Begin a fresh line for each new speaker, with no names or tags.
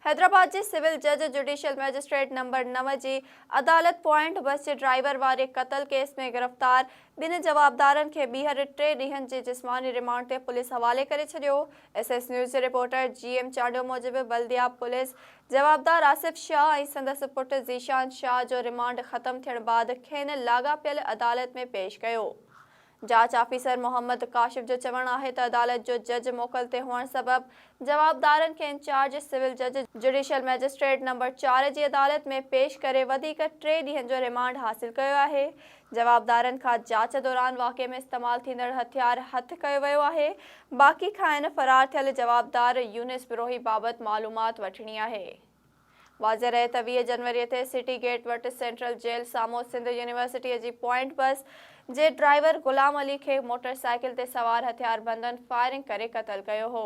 हैदराबाद जे civil जज judicial magistrate number 9 जी अदालत point बस जे driver वारे क़त्ल केस में गिरफ़्तार ॿिनि जवाबदारनि खे ॿीहर 3 ॾींहनि जे जिस्मानी रिमांड ते पुलिस हवाले करे छॾियो। एसएस न्यूज़ जे रिपोर्टर GM चांडियो मूजिबि बल्दिया पुलिस जवाबदार आसिफ शाह ऐं संदसि पुटु ज़ीशान शाह जो रिमांड ख़त्म थियण बाद खेनि लाॻापियल अदालत में पेश कयो। जांच ऑफिसर मोहम्मद काशिफ जो चवणु आहे त अदालत जो जज मोकल ते हुअण सबबि जवाबदारनि खे इंचार्ज सिविल जज जुडिशियल मैजिस्ट्रेट नंबर 4 जी अदालत में पेश करे वधीक 3 ॾींहनि जो रिमांड हासिल कयो आहे। जवाबदारनि खां जांच दौरान वाक़े में इस्तेमाल थींदड़ हथियार हथ कयो वियो आहे। बाक़ी खाइनि फरार थियल जवाबदार यूनिस बिरोही बाबति मालूमात वठणी आहे। वाज़े रहे त 20 जनवरी ते सिटी गेट वटि सेंट्रल जेल साम्हूं सिंध यूनिवर्सिटीअ जी पॉइंट बस जे ड्राइवर गुलाम अली खे मोटरसाइकिल ते सवार हथियारबंदनि फायरिंग करे क़त्ल कयो हो।